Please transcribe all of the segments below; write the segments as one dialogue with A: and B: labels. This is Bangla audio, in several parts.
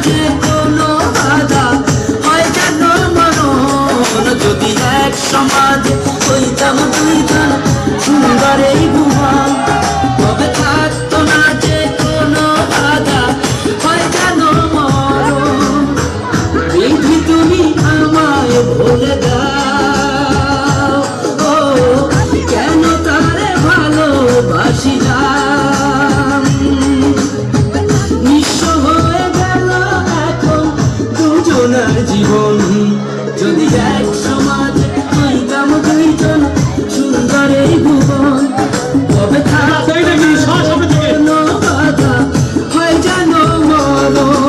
A: মাঝে কোনো বাধা হয় যেন মরণ। যদি এক সমাজে হইতাম দুইজন সুন্দর এই ভুবন, তবে থাকতো না যে কোনো বাধা হয় যেন মরণ। বিধি তুমি আমায় বলে দাও, ও কেন তারে ভালোবাসিলাম। নিঃস্ব হয়ে গেল এখন দুজনার জীবন, যদি এক সমাজ হইতাম দুইজন সুন্দর এই ভুবন, তবে থাকতো না কোনো বাধা হয় যেন মরণ।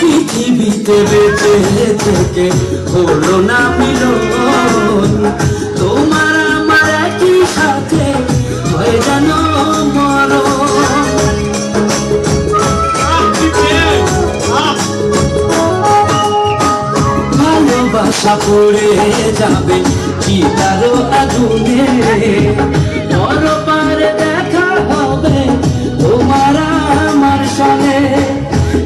A: পৃথিবীতে বেঁচে থেকে হলো না মিলন, তোমার আমার একই সাথে হয়ে যেন মরণ। ভালোবাসা পড়ে যাবে কি তারও আগুনে, পরপারে দেখা হবে তোমার আমার সঙ্গে।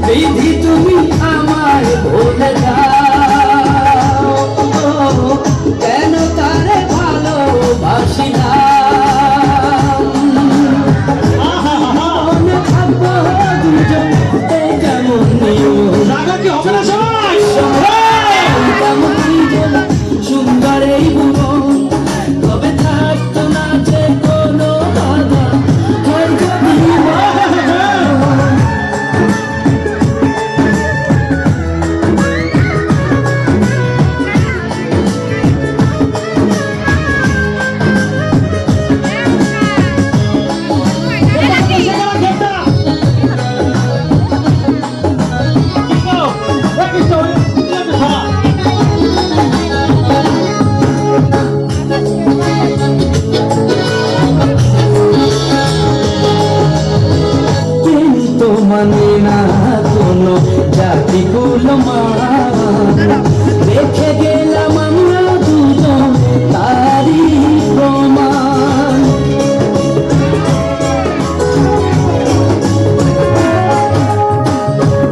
A: বিধি তুমি আমায় বলে দাও, কেন তারে ভালোবাসিলাম। মনে থাকবো দুজন এই কেমন নিয়ম, কেমন দুজন সুন্দর এই ভুবন, তবে থাকতো না যে কোনো বাধা হয় যদি মরণ। মানে না কোনো জাতি কুলমান, রেখে গেলাম আমরা দুজন তারই প্রমাণ।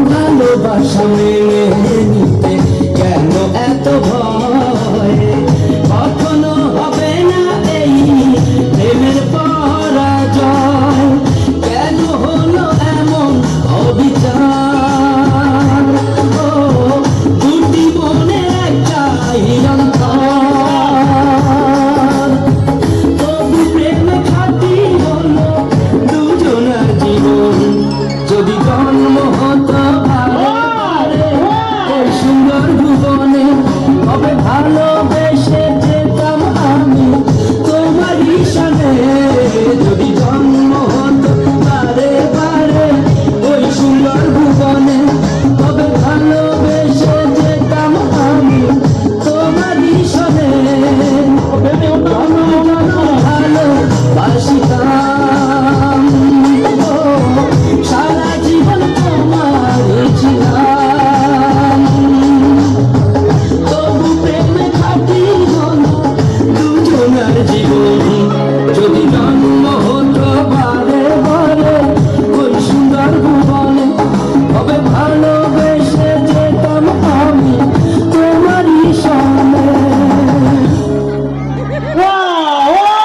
A: ভালোবাসা